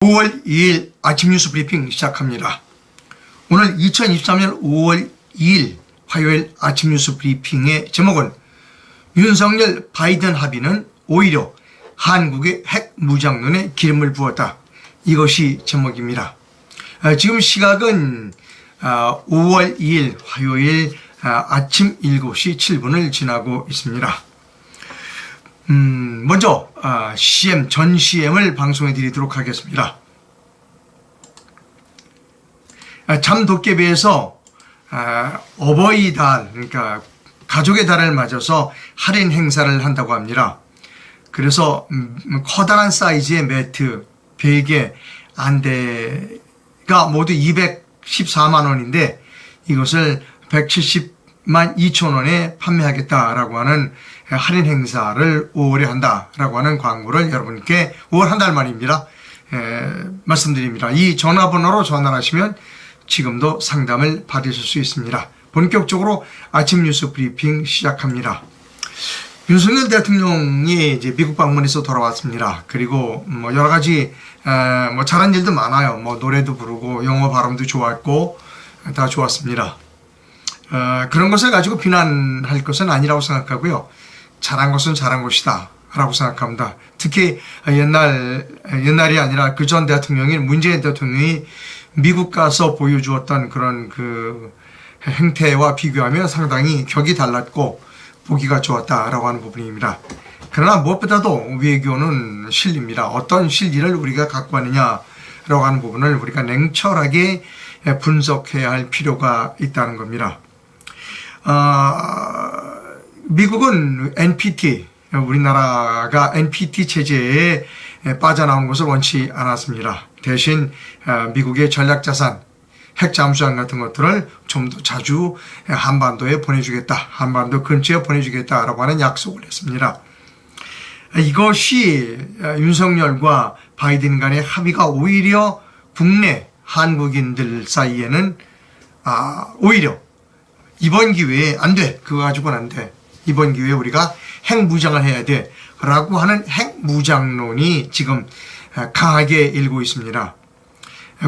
5월 2일 아침 뉴스 브리핑 시작합니다. 오늘 2023년 5월 2일 화요일 아침 뉴스 브리핑의 제목은 윤석열 바이든 합의는 오히려 한국의 핵 무장론에 기름을 부었다. 이것이 제목입니다. 지금 시각은 5월 2일 화요일 아침 7시 7분을 지나고 있습니다. 먼저 전 CM을 방송해 드리도록 하겠습니다. 잠도깨비에서 어버이달, 그러니까 가족의 달을 맞아서 할인 행사를 한다고 합니다. 그래서 커다란 사이즈의 매트, 베개, 안대가 모두 214만 원인데 이것을 170만 2천 원에 판매하겠다라고 하는 할인 행사를 5월에 한다라고 하는 광고를 여러분께 5월 한 달 만입니다. 말씀드립니다. 이 전화번호로 전화하시면 지금도 상담을 받으실 수 있습니다. 본격적으로 아침 뉴스 브리핑 시작합니다. 윤석열 대통령이 이제 미국 방문해서 돌아왔습니다. 그리고 여러 가지 잘한 일도 많아요. 노래도 부르고 영어 발음도 좋았고 다 좋았습니다. 그런 것을 가지고 비난할 것은 아니라고 생각하고요. 잘한 것은 잘한 것이다 라고 생각합니다. 특히 옛날이 아니라 그 전 대통령인 문재인 대통령이 미국 가서 보여주었던 그런 그 행태와 비교하면 상당히 격이 달랐고 보기가 좋았다라고 하는 부분입니다. 그러나 무엇보다도 외교는 실리입니다. 어떤 실리를 우리가 갖고 왔느냐라고 하는 부분을 우리가 냉철하게 분석해야 할 필요가 있다는 겁니다. 미국은 NPT, 우리나라가 NPT 체제에 빠져나온 것을 원치 않았습니다. 대신 미국의 전략자산, 핵잠수함 같은 것들을 좀 더 자주 한반도에 보내주겠다, 한반도 근처에 보내주겠다라고 하는 약속을 했습니다. 이것이 윤석열과 바이든 간의 합의가 오히려 국내 한국인들 사이에는 오히려 이번 기회에 안 돼, 그거 가지고는 안 돼, 이번 기회에 우리가 핵무장을 해야 돼 라고 하는 핵무장론이 지금 강하게 일고 있습니다.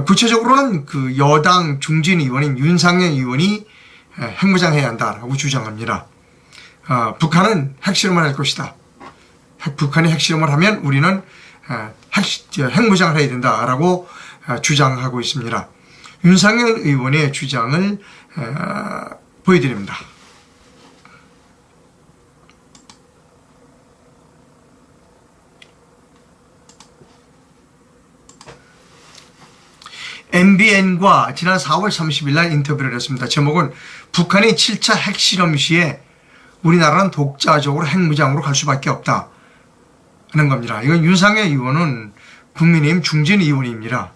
구체적으로는 그 여당 중진 의원인 윤상현 의원이 핵무장해야 한다라고 주장합니다. 북한은 핵실험을 할 것이다. 북한이 핵실험을 하면 우리는 핵무장을 해야 된다라고 주장하고 있습니다. 윤상현 의원의 주장을 보여드립니다. MBN과 지난 4월 30일 날 인터뷰를 했습니다. 제목은 북한이 7차 핵실험 시에 우리나라는 독자적으로 핵무장으로 갈 수밖에 없다 하는 겁니다. 이건 윤상현 의원은 국민의힘 중진 의원입니다.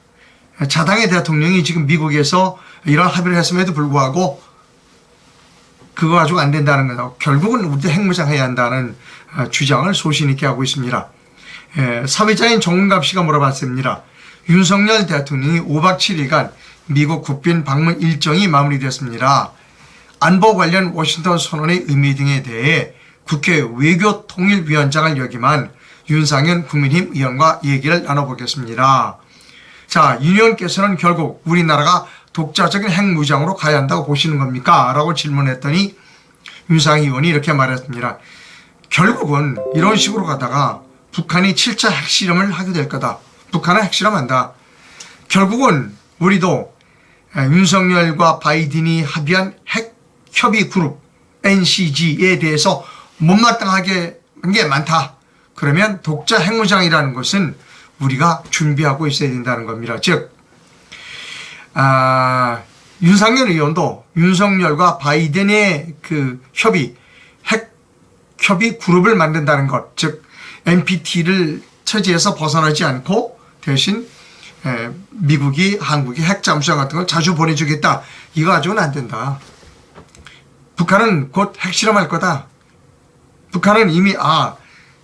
자당의 대통령이 지금 미국에서 이런 합의를 했음에도 불구하고 그거 가지고 안 된다는 거다. 결국은 우리도 핵무장해야 한다는 주장을 소신 있게 하고 있습니다. 사회자인 정은갑 씨가 물어봤습니다. 윤석열 대통령이 5박 7일간 미국 국빈 방문 일정이 마무리됐습니다. 안보 관련 워싱턴 선언의 의미 등에 대해 국회 외교통일위원장을 역임한 윤상현 국민의힘 의원과 얘기를 나눠보겠습니다. 자, 윤 의원께서는 결국 우리나라가 독자적인 핵무장으로 가야 한다고 보시는 겁니까? 라고 질문했더니 윤상현 의원이 이렇게 말했습니다. 결국은 이런 식으로 가다가 북한이 7차 핵실험을 하게 될 거다. 북한은 핵실험한다. 결국은 우리도 윤석열과 바이든이 합의한 핵협의 그룹 NCG에 대해서 못마땅하게 한 게 많다. 그러면 독자 핵무장이라는 것은 우리가 준비하고 있어야 된다는 겁니다. 즉 윤상현 의원도 윤석열과 바이든의 그 핵협의 그룹을 만든다는 것, 즉 NPT를 체제에서 벗어나지 않고 대신 미국이 한국이 핵잠수함 같은 걸 자주 보내주겠다. 이거 가지고는 안 된다. 북한은 곧 핵실험할 거다. 북한은 이미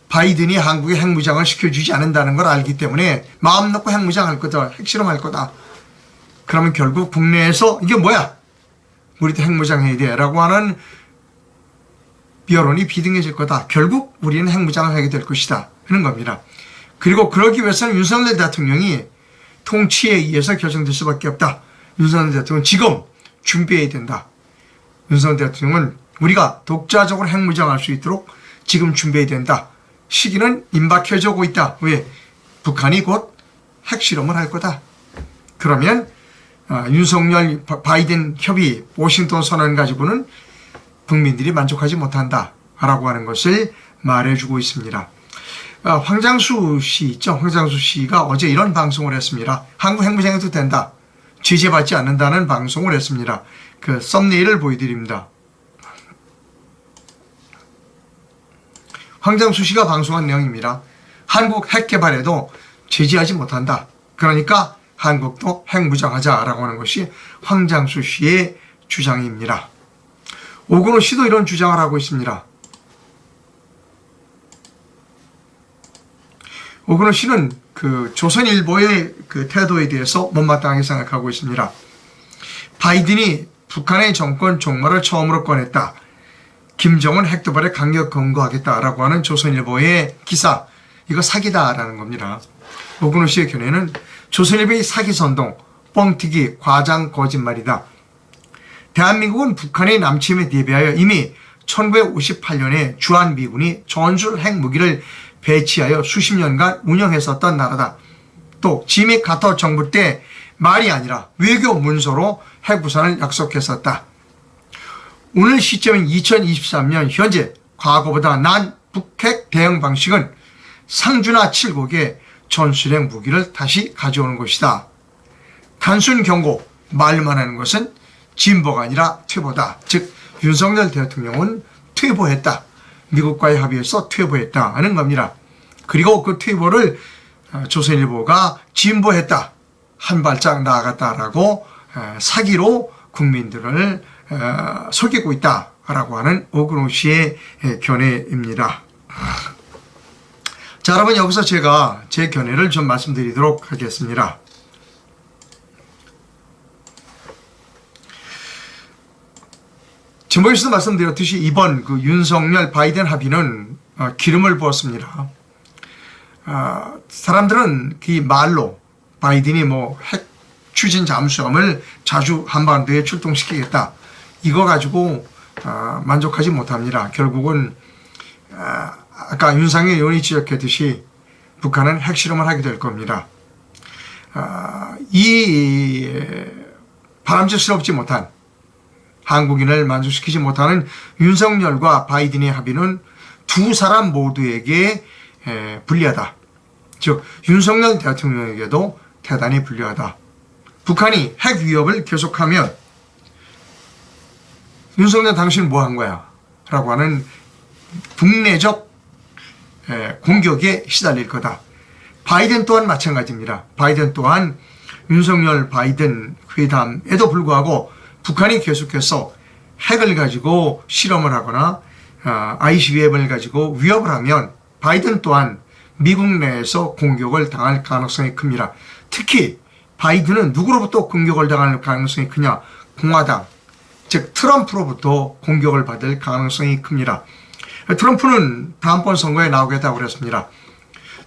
바이든이 한국에 핵무장을 시켜주지 않는다는 걸 알기 때문에 마음 놓고 핵무장할 거다. 핵실험할 거다. 그러면 결국 국내에서 이게 뭐야? 우리도 핵무장해야 돼 라고 하는 여론이 비등해질 거다. 결국 우리는 핵무장을 하게 될 것이다 하는 겁니다. 그리고 그러기 위해서는 윤석열 대통령이 통치에 의해서 결정될 수밖에 없다. 윤석열 대통령은 지금 준비해야 된다. 윤석열 대통령은 우리가 독자적으로 핵무장할 수 있도록 지금 준비해야 된다. 시기는 임박해져 오고 있다. 왜? 북한이 곧 핵실험을 할 거다. 그러면 윤석열 바이든 협의 워싱턴 선언 가지고는 국민들이 만족하지 못한다 라고 하는 것을 말해주고 있습니다. 황장수 씨 있죠? 황장수 씨가 어제 이런 방송을 했습니다. 한국 핵무장해도 된다. 제재받지 않는다는 방송을 했습니다. 그 썸네일을 보여드립니다. 황장수 씨가 방송한 내용입니다. 한국 핵 개발에도 제재하지 못한다. 그러니까 한국도 핵무장하자라고 하는 것이 황장수 씨의 주장입니다. 오건호 씨도 이런 주장을 하고 있습니다. 오건호 씨는 그 조선일보의 그 태도에 대해서 못마땅하게 생각하고 있습니다. 바이든이 북한의 정권 종말을 처음으로 꺼냈다. 김정은 핵도발에 강력 경고하겠다라고 하는 조선일보의 기사, 이거 사기다라는 겁니다. 오건호 씨의 견해는 조선일보의 사기선동, 뻥튀기, 과장, 거짓말이다. 대한민국은 북한의 남침에 대비하여 이미 1958년에 주한미군이 전술 핵무기를 배치하여 수십 년간 운영했었던 나라다. 또 지미 카터 정부 때 말이 아니라 외교 문서로 핵부산을 약속했었다. 오늘 시점인 2023년 현재 과거보다 난 북핵 대응 방식은 상주나 칠곡의 전술핵 무기를 다시 가져오는 것이다. 단순 경고, 말만 하는 것은 진보가 아니라 퇴보다. 즉 윤석열 대통령은 퇴보했다. 미국과의 합의에서 퇴보했다 하는 겁니다. 그리고 그 퇴보를 조선일보가 진보했다. 한 발짝 나아갔다라고 사기로 국민들을 속이고 있다라고 하는 오건호 씨의 견해입니다. 자, 여러분 여기서 제가 제 견해를 좀 말씀드리도록 하겠습니다. 지금부에서도 말씀드렸듯이 이번 그 윤석열 바이든 합의는 기름을 부었습니다. 사람들은 그 말로 바이든이 뭐 핵 추진 잠수함을 자주 한반도에 출동시키겠다. 이거 가지고 만족하지 못합니다. 결국은 아까 윤상현 의원이 지적했듯이 북한은 핵실험을 하게 될 겁니다. 이 바람직스럽지 못한 한국인을 만족시키지 못하는 윤석열과 바이든의 합의는 두 사람 모두에게 불리하다. 즉 윤석열 대통령에게도 대단히 불리하다. 북한이 핵 위협을 계속하면 윤석열 당신은 뭐 한 거야? 라고 하는 국내적 공격에 시달릴 거다. 바이든 또한 마찬가지입니다. 바이든 또한 윤석열 바이든 회담에도 불구하고 북한이 계속해서 핵을 가지고 실험을 하거나 ICBM을 가지고 위협을 하면 바이든 또한 미국 내에서 공격을 당할 가능성이 큽니다. 특히 바이든은 누구로부터 공격을 당할 가능성이 크냐? 공화당, 즉 트럼프로부터 공격을 받을 가능성이 큽니다. 트럼프는 다음번 선거에 나오겠다고 그랬습니다.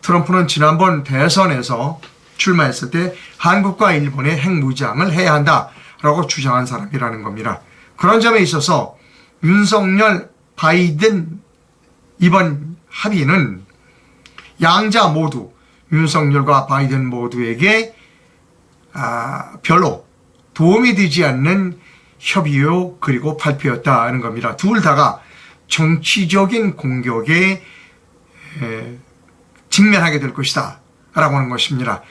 트럼프는 지난번 대선에서 출마했을 때 한국과 일본의 핵무장을 해야 한다라고 주장한 사람이라는 겁니다. 그런 점에 있어서 윤석열, 바이든 이번 합의는 양자 모두 윤석열과 바이든 모두에게 별로 도움이 되지 않는 협의요 그리고 발표였다는 겁니다. 둘 다가 정치적인 공격에 직면하게 될 것이다 라고 하는 것입니다.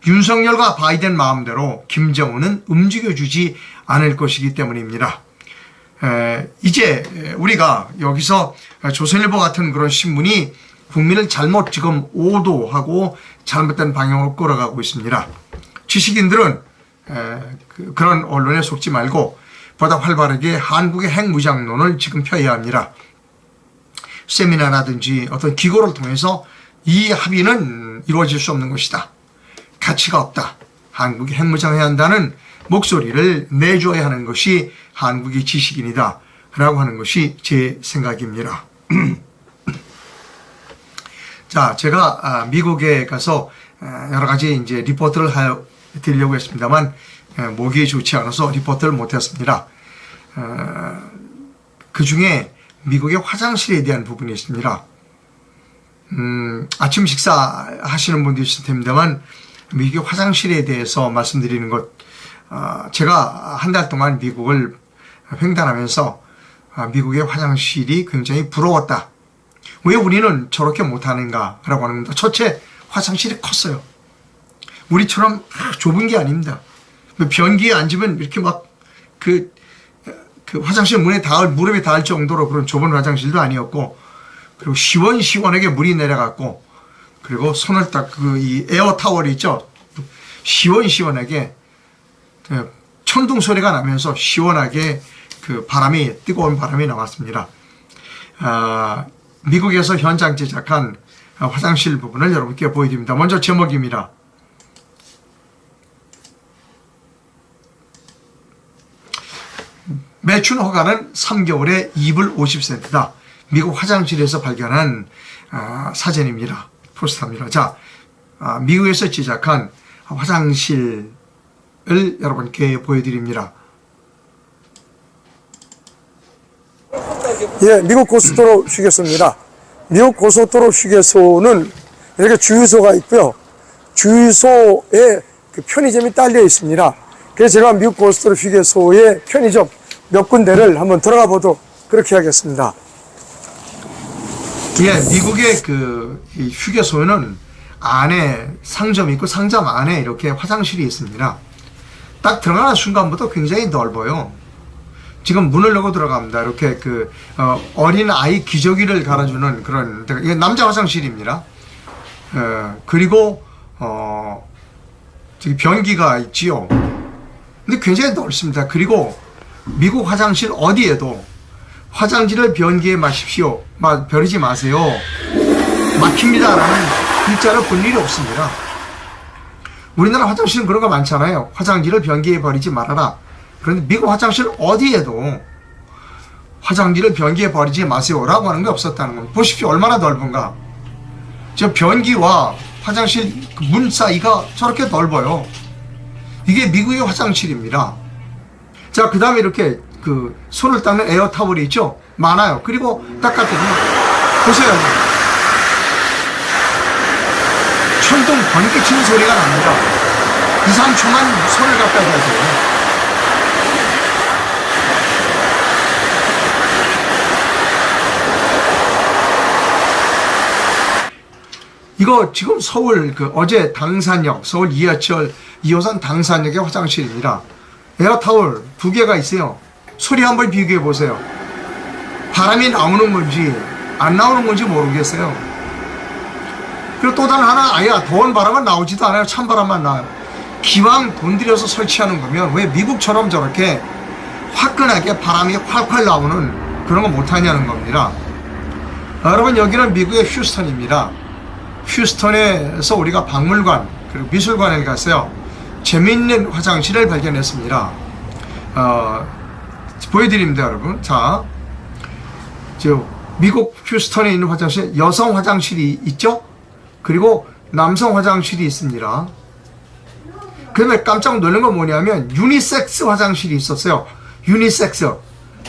윤석열과 바이든 마음대로 김정은은 움직여주지 않을 것이기 때문입니다. 이제 우리가 여기서 조선일보 같은 그런 신문이 국민을 잘못 지금 오도하고 잘못된 방향으로 끌어가고 있습니다. 지식인들은 그런 언론에 속지 말고 보다 활발하게 한국의 핵무장론을 지금 펴야 합니다. 세미나라든지 어떤 기고를 통해서 이 합의는 이루어질 수 없는 것이다. 가치가 없다. 한국이 핵무장해야 한다는 목소리를 내줘야 하는 것이 한국의 지식인이다 라고 하는 것이 제 생각입니다. 자, 제가 미국에 가서 여러 가지 이제 리포트를 드리려고 했습니다만 목이 좋지 않아서 리포트를 못했습니다. 그 중에 미국의 화장실에 대한 부분이 있습니다. 아침 식사 하시는 분도 있을 텐데만 미국의 화장실에 대해서 말씀드리는 것, 제가 한 달 동안 미국을 횡단하면서 미국의 화장실이 굉장히 부러웠다. 왜 우리는 저렇게 못하는가 라고 하는 겁니다. 첫째, 화장실이 컸어요. 우리처럼 좁은 게 아닙니다. 변기에 앉으면 이렇게 막 그 화장실 무릎에 닿을 정도로 그런 좁은 화장실도 아니었고, 그리고 시원시원하게 물이 내려갔고, 그리고 손을 딱 이 에어 타월이 있죠. 시원시원하게 천둥 소리가 나면서 시원하게 뜨거운 바람이 나왔습니다. 미국에서 현장 제작한 화장실 부분을 여러분께 보여드립니다. 먼저 제목입니다. 매춘 허가는 3개월에 2불 50센트다. 미국 화장실에서 발견한 사진입니다. 포스터입니다. 자, 미국에서 제작한 화장실을 여러분께 보여드립니다. 예, 미국 고속도로 휴게소입니다. 미국 고속도로 휴게소는 이렇게 주유소가 있고요. 주유소에 그 편의점이 딸려 있습니다. 그래서 제가 미국 고속도로 휴게소의 편의점 몇 군데를 한번 들어가 보도록 그렇게 하겠습니다. 예, 미국의 이 휴게소는 안에 상점이 있고 상점 안에 이렇게 화장실이 있습니다. 딱 들어가는 순간부터 굉장히 넓어요. 지금 문을 열고 들어갑니다. 이렇게 어린 아이 기저귀를 갈아주는 그런 데가, 이게 남자 화장실입니다. 그리고 저기 변기가 있지요. 근데 굉장히 넓습니다. 그리고 미국 화장실 어디에도 화장지를 변기에 마십시오, 버리지 마세요, 막힙니다 라는 글자를 본 일이 없습니다. 우리나라 화장실은 그런 거 많잖아요. 화장지를 변기에 버리지 말아라. 그런데 미국 화장실 어디에도 화장지를 변기에 버리지 마세요 라고 하는 게 없었다는 겁니다. 보십시오, 얼마나 넓은가. 저 변기와 화장실 문 사이가 저렇게 넓어요. 이게 미국의 화장실입니다. 자, 그 다음에 이렇게 손을 닦는 에어 타월이 있죠? 많아요. 그리고 닦았더니 보세요. 천둥 번개 치는 소리가 납니다. 2, 3초만 손을 갖다 대세요. 이거 지금 서울 어제 당산역, 서울 이하철 2호선 당산역의 화장실입니다. 에어타월 2개가 있어요. 소리 한번 비교해 보세요. 바람이 나오는 건지 안 나오는 건지 모르겠어요. 그리고 또 다른 하나, 아예 더운 바람은 나오지도 않아요. 찬바람만 나요. 기왕 돈 들여서 설치하는 거면 왜 미국처럼 저렇게 화끈하게 바람이 콸콸 나오는 그런 거 못하냐는 겁니다. 여러분, 여기는 미국의 휴스턴입니다. 휴스턴에서 우리가 박물관 그리고 미술관에 갔어요. 재미있는 화장실을 발견했습니다. 보여드립니다, 여러분. 자, 미국 휴스턴에 있는 화장실, 여성 화장실이 있죠? 그리고 남성 화장실이 있습니다. 그런데 깜짝 놀란 건 뭐냐면 유니섹스 화장실이 있었어요. 유니섹스.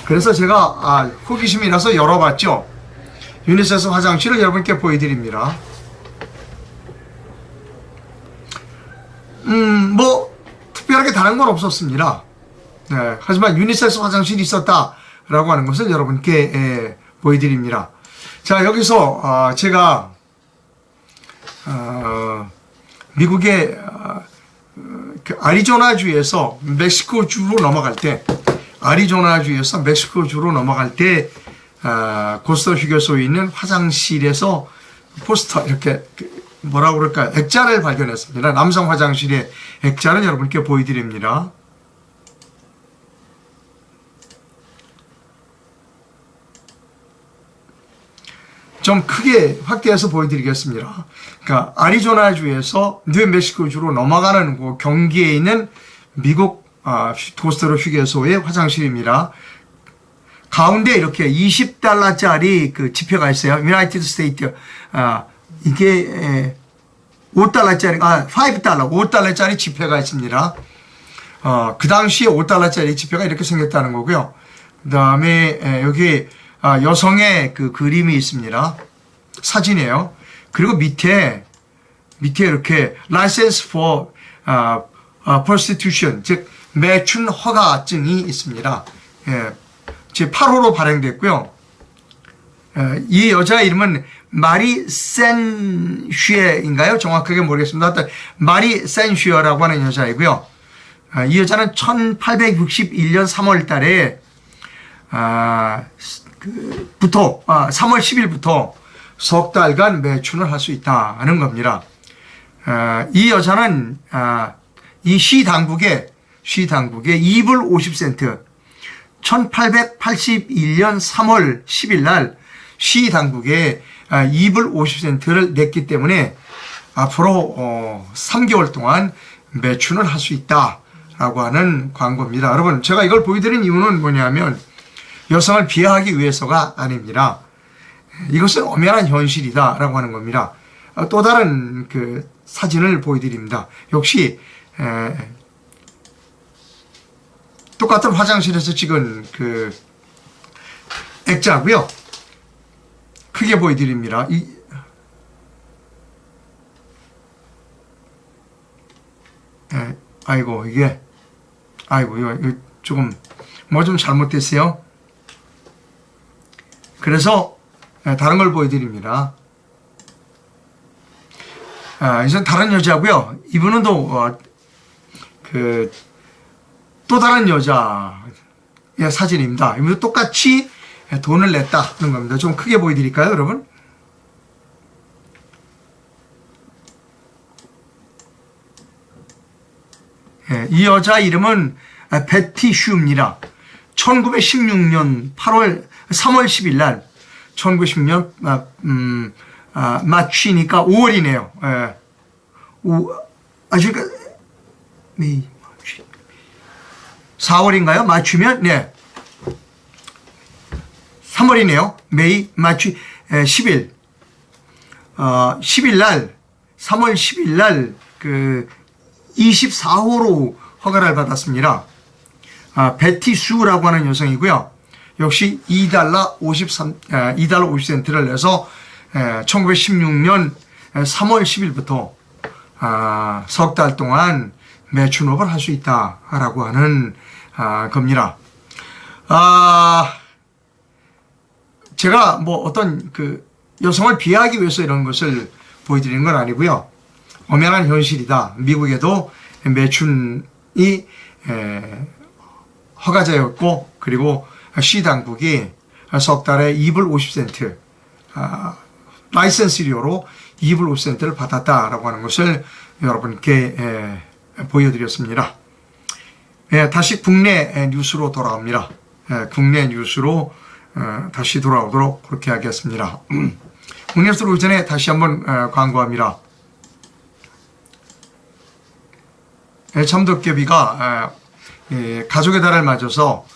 그래서 제가 호기심이 나서 열어봤죠. 유니섹스 화장실을 여러분께 보여드립니다. 특별하게 다른 건 없었습니다. 네, 하지만 유니섹스 화장실이 있었다라고 하는 것을 여러분께 보여드립니다. 자, 여기서 제가 미국의 아리조나주에서 멕시코주로 넘어갈 때, 아리조나주에서 멕시코주로 넘어갈 때 고스터 휴게소에 있는 화장실에서 포스터, 이렇게 뭐라고 그럴까요? 액자를 발견했습니다. 남성 화장실의 액자를 여러분께 보여드립니다. 좀 크게 확대해서 보여드리겠습니다. 그러니까 아리조나주에서 뉴멕시코주로 넘어가는 그 경기에 있는 미국 고스터 휴게소의 화장실입니다. 가운데 이렇게 $20짜리 그 지표가 있어요. 유나이티드 스테이트. 이게 5달러짜리, 5달러짜리 지폐가 있습니다. 그 당시에 5달러짜리 지폐가 이렇게 생겼다는 거고요. 그 다음에 여기 여성의 그 그림이 있습니다. 사진이에요. 그리고 밑에 이렇게 license for prostitution, 즉 매춘 허가증이 있습니다. 예, 제 8호로 발행됐고요. 이 여자 이름은 마리 센슈에인가요? 정확하게 모르겠습니다. 마리 센슈어라고 하는 여자이고요. 이 여자는 1861년 3월 달에 3월 10일부터 석 달간 매춘을 할 수 있다는 겁니다. 이 여자는 이 시 당국에 2불 50센트 1881년 3월 10일 날 시 당국에 2불 50센트를 냈기 때문에 앞으로 3개월 동안 매춘을 할 수 있다라고 하는 광고입니다. 여러분, 제가 이걸 보여드린 이유는 뭐냐면 여성을 비하하기 위해서가 아닙니다. 이것은 엄연한 현실이다라고 하는 겁니다. 또 다른 그 사진을 보여드립니다. 역시 똑같은 화장실에서 찍은 그 액자고요. 크게 보여드립니다. 이거 조금 뭐 좀 잘못됐어요. 그래서 다른 걸 보여드립니다. 이건 다른 여자고요. 이분은 또 다른 여자의 사진입니다. 이분도 똑같이 돈을 냈다는 겁니다. 좀 크게 보여드릴까요, 여러분? 이 여자 이름은 베티 슈입니다. 1916년 3월 10일 날 1916년 마취니까 5월이네요. 그러니까 4월인가요? 맞추면 네. 3월이네요. 메이 마취 10일. 10일 날 3월 10일 날 그 24호로 허가를 받았습니다. 베티 수라고 하는 여성이고요. 역시 2달러 50센트를 내서 1916년 3월 10일부터 석 달 동안 매춘업을 할 수 있다라고 하는 겁니다. 제가 뭐 어떤 그 여성을 비하하기 위해서 이런 것을 보여드리는 건 아니고요. 엄연한 현실이다. 미국에도 매춘이 허가제였고, 그리고 시 당국이 석 달에 2불 50센트 라이센스료로 2불 50센트를 받았다라고 하는 것을 여러분께 보여드렸습니다. 다시 국내 뉴스로 돌아옵니다. 국내 뉴스로 다시 돌아오도록 그렇게 하겠습니다. 국내 뉴스로 오기 전에 다시 한번 광고합니다. 참도깨비가 가족의 달을 맞아서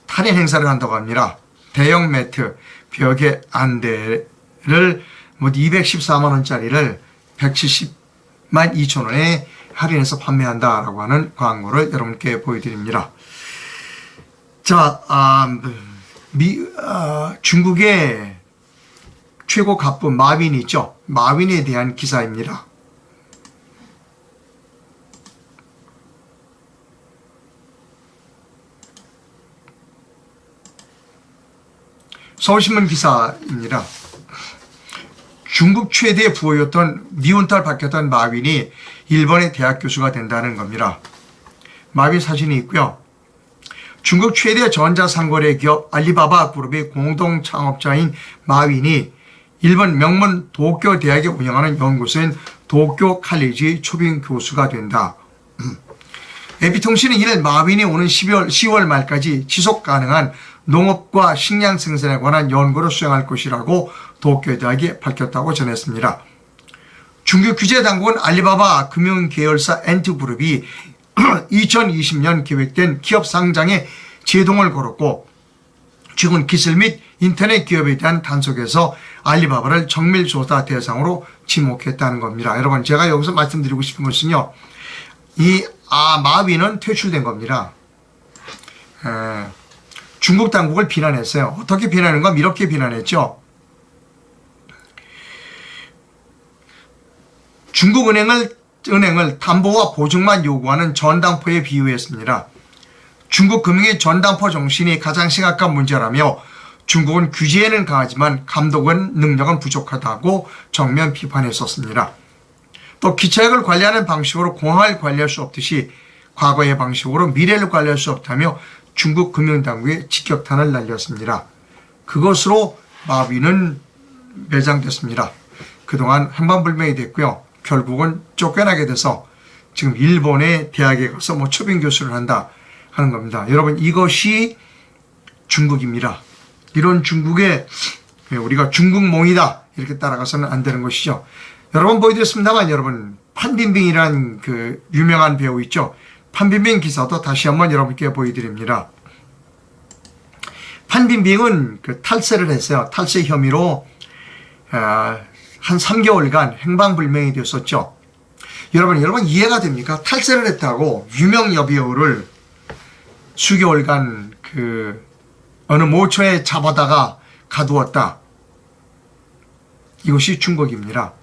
탈인 행사를 한다고 합니다. 대형 매트, 벽에 안대를 214만 원짜리를 170만 2천 원에 할인해서 판매한다라고 하는 광고를 여러분께 보여드립니다. 자, 중국의 최고 가쁜 마윈이 있죠. 마윈에 대한 기사입니다. 서울신문 기사입니다. 중국 최대 부호였던 미운 딸 바뀌었던 마윈이 일본의 대학 교수가 된다는 겁니다. 마윈 사진이 있고요. 중국 최대 전자상거래 기업 알리바바 그룹의 공동 창업자인 마윈이 일본 명문 도쿄 대학에 운영하는 연구소인 도쿄 칼리지 초빙 교수가 된다. AP통신은 이를 마윈이 오는 10월 말까지 지속 가능한 농업과 식량 생산에 관한 연구를 수행할 것이라고 도쿄 대학이 밝혔다고 전했습니다. 중국 규제당국은 알리바바 금융계열사 엔트그룹이 2020년 계획된 기업 상장에 제동을 걸었고, 최근 기술 및 인터넷 기업에 대한 단속에서 알리바바를 정밀 조사 대상으로 지목했다는 겁니다. 여러분, 제가 여기서 말씀드리고 싶은 것은요, 이 마윈은 퇴출된 겁니다. 중국 당국을 비난했어요. 어떻게 비난하는가? 이렇게 비난했죠. 중국 은행을 담보와 보증만 요구하는 전당포에 비유했습니다. 중국 금융의 전당포 정신이 가장 심각한 문제라며 중국은 규제에는 강하지만 감독은 능력은 부족하다고 정면 비판했었습니다. 또 기차역을 관리하는 방식으로 공항을 관리할 수 없듯이 과거의 방식으로 미래를 관리할 수 없다며 중국 금융당국에 직격탄을 날렸습니다. 그것으로 마윈은 매장됐습니다. 그동안 행방불명이 됐고요. 결국은 쫓겨나게 돼서 지금 일본의 대학에 가서 초빙 교수를 한다 하는 겁니다. 여러분, 이것이 중국입니다. 이런 중국에 우리가 중국몽이다 이렇게 따라가서는 안 되는 것이죠. 여러분 보여드렸습니다만, 여러분 판빈빙이라는 그 유명한 배우 있죠. 판빈빙 기사도 다시 한번 여러분께 보여드립니다. 판빈빙은 그 탈세를 했어요. 탈세 혐의로 한 3개월간 행방불명이 되었었죠. 여러분 이해가 됩니까? 탈세를 했다고 유명 여배우를 수개월간 그 어느 모처에 잡아다가 가두었다. 이것이 중국입니다.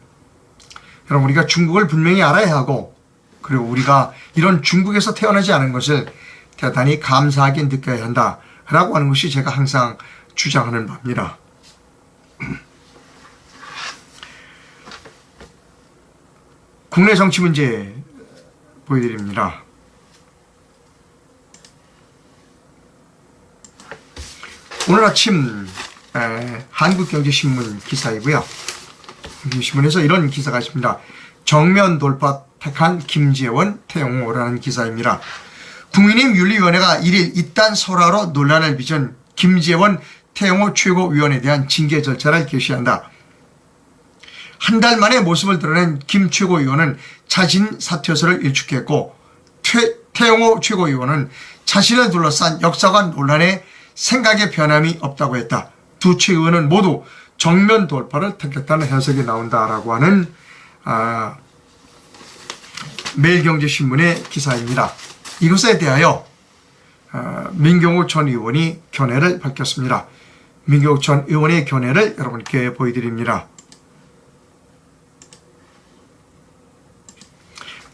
여러분, 우리가 중국을 분명히 알아야 하고, 그리고 우리가 이런 중국에서 태어나지 않은 것을 대단히 감사하게 느껴야 한다라고 하는 것이 제가 항상 주장하는 바입니다. 국내 정치 문제 보여드립니다. 오늘 아침 한국경제신문 기사이고요. 신문에서 이런 기사가 있습니다. 정면 돌파 택한 김재원, 태영호라는 기사입니다. 국민의힘 윤리위원회가 1일 이딴 설화로 논란을 빚은 김재원, 태영호 최고위원에 대한 징계 절차를 개시한다. 한 달 만에 모습을 드러낸 김 최고위원은 자신 사퇴서를 일축했고, 태영호 최고위원은 자신을 둘러싼 역사관 논란에 생각의 변함이 없다고 했다. 두 최의원은 모두 정면 돌파를 택했다는 해석이 나온다라고 하는 매일경제신문의 기사입니다. 이것에 대하여 민경호 전 의원이 견해를 밝혔습니다. 민경호 전 의원의 견해를 여러분께 보여드립니다.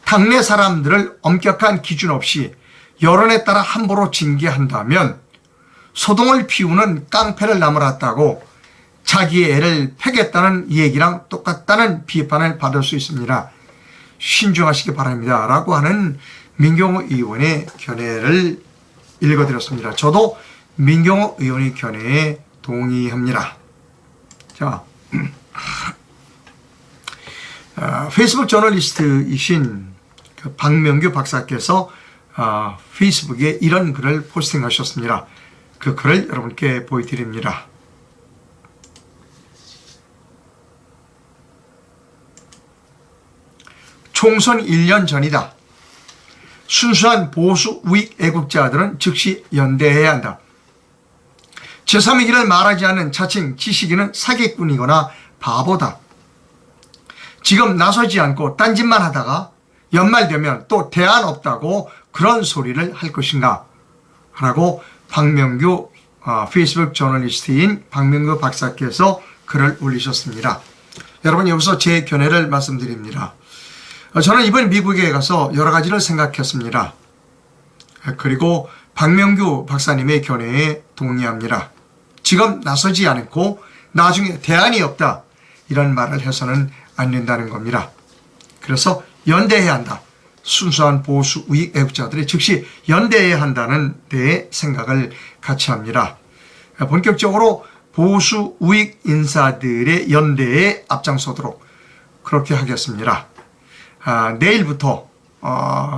당내 사람들을 엄격한 기준 없이 여론에 따라 함부로 징계한다면 소동을 피우는 깡패를 나무랐다고 자기의 애를 패겠다는 얘기랑 똑같다는 비판을 받을 수 있습니다. 신중하시기 바랍니다. 라고 하는 민경호 의원의 견해를 읽어드렸습니다. 저도 민경호 의원의 견해에 동의합니다. 자, 페이스북 저널리스트이신 그 박명규 박사께서 페이스북에 이런 글을 포스팅하셨습니다. 그 글을 여러분께 보여드립니다. 총선 1년 전이다. 순수한 보수 우익 애국자들은 즉시 연대해야 한다. 제3의 길을 말하지 않는 자칭 지식인은 사기꾼이거나 바보다. 지금 나서지 않고 딴짓만 하다가 연말 되면 또 대안 없다고 그런 소리를 할 것인가? 라고 박명규 페이스북 저널리스트인 박명규 박사께서 글을 올리셨습니다. 여러분, 여기서 제 견해를 말씀드립니다. 저는 이번 미국에 가서 여러 가지를 생각했습니다. 그리고 박명규 박사님의 견해에 동의합니다. 지금 나서지 않고 나중에 대안이 없다, 이런 말을 해서는 안 된다는 겁니다. 그래서 연대해야 한다. 순수한 보수 우익 애국자들이 즉시 연대해야 한다는 데 생각을 같이 합니다. 본격적으로 보수 우익 인사들의 연대에 앞장서도록 그렇게 하겠습니다. 내일부터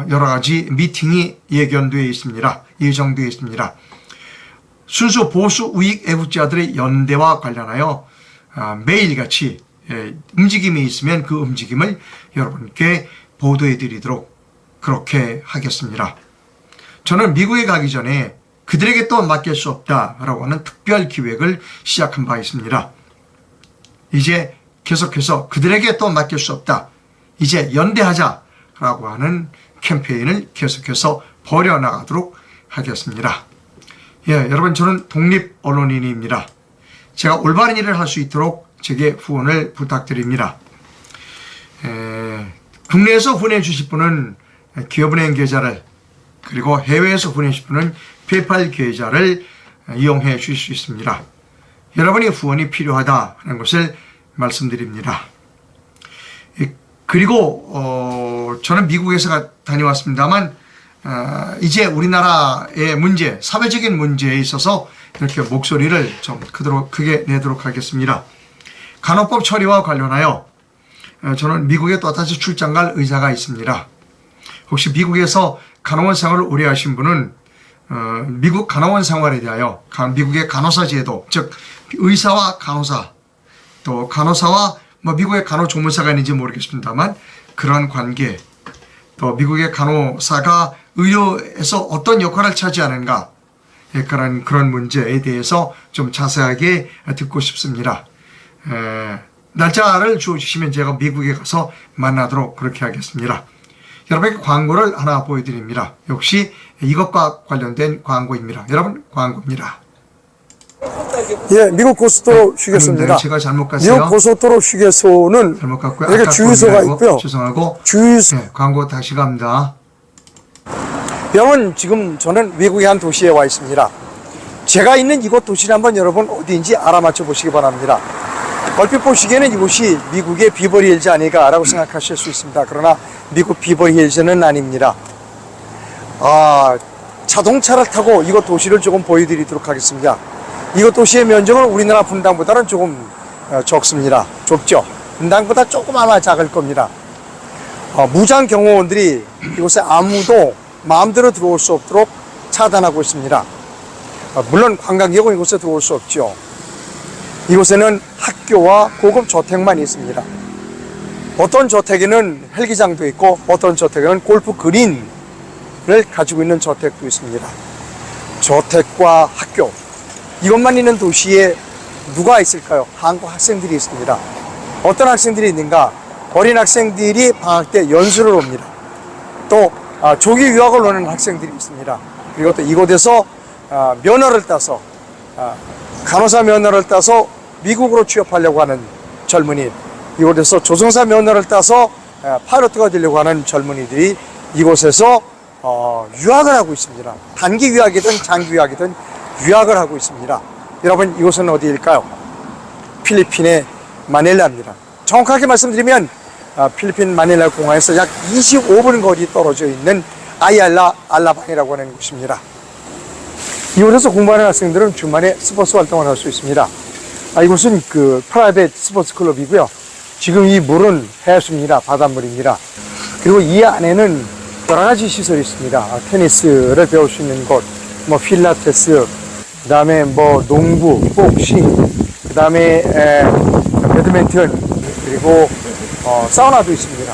여러 가지 미팅이 예정되어 있습니다. 순수 보수 우익 애국자들의 연대와 관련하여 매일같이 움직임이 있으면 그 움직임을 여러분께 보도해 드리도록 그렇게 하겠습니다. 저는 미국에 가기 전에 그들에게 또 맡길 수 없다라고 하는 특별 기획을 시작한 바 있습니다. 이제 계속해서 그들에게 또 맡길 수 없다. 이제 연대하자라고 하는 캠페인을 계속해서 벌여나가도록 하겠습니다. 예, 여러분 저는 독립 언론인입니다. 제가 올바른 일을 할 수 있도록 제게 후원을 부탁드립니다. 국내에서 후원해 주실 분은 기업은행 계좌를, 그리고 해외에서 후원해 주실 분은 페이팔 계좌를 이용해 주실 수 있습니다. 여러분의 후원이 필요하다는 것을 말씀드립니다. 그리고 저는 미국에서 다녀왔습니다만 이제 우리나라의 문제, 사회적인 문제에 있어서 이렇게 목소리를 좀 크게 내도록 하겠습니다. 간호법 처리와 관련하여 저는 미국에 또다시 출장 갈 의사가 있습니다. 혹시 미국에서 간호원 생활을 오래 하신 분은 미국 간호원 생활에 대하여 미국의 간호사 제도, 즉 의사와 간호사, 또 간호사와 미국의 간호조무사가 있는지 모르겠습니다만 그러한 관계, 또 미국의 간호사가 의료에서 어떤 역할을 차지하는가, 그런 문제에 대해서 좀 자세하게 듣고 싶습니다. 날짜를 주어주시면 제가 미국에 가서 만나도록 그렇게 하겠습니다. 여러분에게 광고를 하나 보여드립니다. 역시 이것과 관련된 광고입니다. 여러분, 광고입니다. 예, 미국 고속도로 휴게소입니다. 제가 잘못 갔어요. 미국 고속도로 휴게소는 잘못 갔고요. 이렇게 주유소가 있고요. 죄송하고 주유소. 네, 광고 다시 갑니다. 여러분, 지금 저는 미국의 한 도시에 와 있습니다. 제가 있는 이곳 도시를 한번 여러분 어디인지 알아맞혀 보시기 바랍니다. 얼핏 보시기에는 이곳이 미국의 비버리 힐즈 아닌가라고 생각하실 수 있습니다. 그러나 미국 비버리 힐즈는 아닙니다. 자동차를 타고 이곳 도시를 조금 보여드리도록 하겠습니다. 이곳 도시의 면적은 우리나라 분당보다는 조금 적습니다. 좁죠. 분당보다 조금 아마 작을 겁니다. 무장 경호원들이 이곳에 아무도 마음대로 들어올 수 없도록 차단하고 있습니다. 물론 관광객은 이곳에 들어올 수 없죠. 이곳에는 학교와 고급 저택만 있습니다. 어떤 저택에는 헬기장도 있고 어떤 저택에는 골프 그린을 가지고 있는 저택도 있습니다. 저택과 학교, 이것만 있는 도시에 누가 있을까요? 한국 학생들이 있습니다. 어떤 학생들이 있는가? 어린 학생들이 방학 때 연수를 옵니다. 또 조기 유학을 오는 학생들이 있습니다. 그리고 또 이곳에서 면허를 따서 간호사 면허를 따서 미국으로 취업하려고 하는 젊은이, 이곳에서 조종사 면허를 따서 파일럿가 되려고 하는 젊은이들이 이곳에서 유학을 하고 있습니다. 단기 유학이든 장기 유학이든 유학을 하고 있습니다. 여러분, 이곳은 어디일까요? 필리핀의 마닐라입니다. 정확하게 말씀드리면 필리핀 마닐라 공항에서 약 25분 거리 떨어져 있는 아이알라 알라방이라고 하는 곳입니다. 이곳에서 공부하는 학생들은 주말에 스포츠 활동을 할 수 있습니다. 이곳은 프라이빗 스포츠 클럽이고요. 지금 이 물은 해수입니다. 바닷물입니다. 그리고 이 안에는 여러 가지 시설이 있습니다. 테니스를 배울 수 있는 곳, 필라테스, 그 다음에 농구, 복싱, 그 다음에 배드민턴, 그리고 사우나도 있습니다.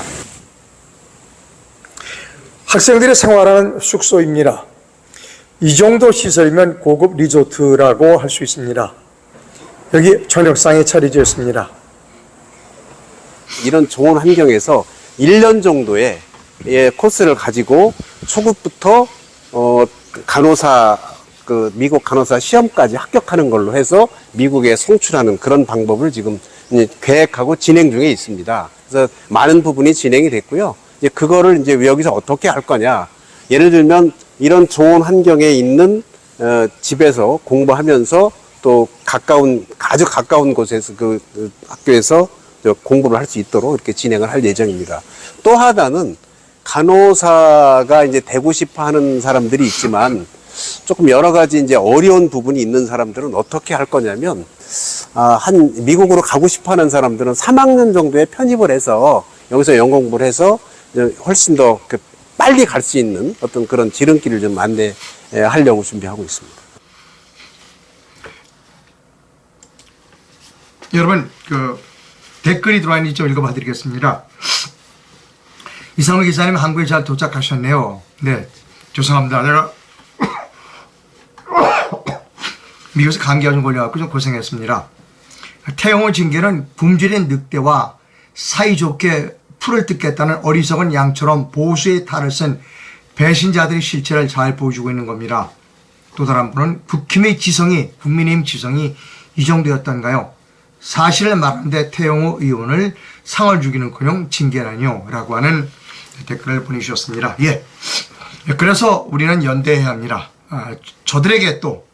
학생들이 생활하는 숙소입니다. 이 정도 시설이면 고급 리조트라고 할 수 있습니다. 여기 저녁상이 차려져 있습니다. 이런 좋은 환경에서 1년 정도의 코스를 가지고 초급부터 간호사, 미국 간호사 시험까지 합격하는 걸로 해서 미국에 송출하는 그런 방법을 지금 계획하고 진행 중에 있습니다. 그래서 많은 부분이 진행이 됐고요. 이제 그거를 이제 여기서 어떻게 할 거냐. 예를 들면 이런 좋은 환경에 있는 집에서 공부하면서 또 아주 가까운 곳에서 그 학교에서 공부를 할 수 있도록 이렇게 진행을 할 예정입니다. 또 하나는 간호사가 이제 되고 싶어 하는 사람들이 있지만 조금 여러 가지 이제 어려운 부분이 있는 사람들은 어떻게 할 거냐면, 미국으로 가고 싶어 하는 사람들은 3학년 정도에 편입을 해서 여기서 영공부를 해서 훨씬 더 빨리 갈 수 있는 어떤 그런 지름길을 좀 안내하려고 준비하고 있습니다. 여러분, 댓글이 들어와있는지 좀 읽어봐 드리겠습니다. 이상우 기자님 한국에 잘 도착하셨네요. 네, 죄송합니다. 내가 미국에서 감기가 좀 걸려갖고 좀 고생했습니다. 태영호 징계는 굶주린 늑대와 사이좋게 풀을 뜯겠다는 어리석은 양처럼 보수의 탈을 쓴 배신자들의 실체를 잘 보여주고 있는 겁니다. 또 다른 분은 국힘의 지성이, 국민의힘 지성이 이 정도였던가요? 사실을 말하는데 태영호 의원을 상을 주기는커녕 징계라니요 라고 하는 댓글을 보내주셨습니다. 예. 그래서 우리는 연대해야 합니다. 저들에게 또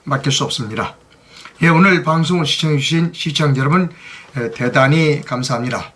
맡길 수 없습니다. 예, 오늘 방송을 시청해주신 시청자 여러분 대단히 감사합니다.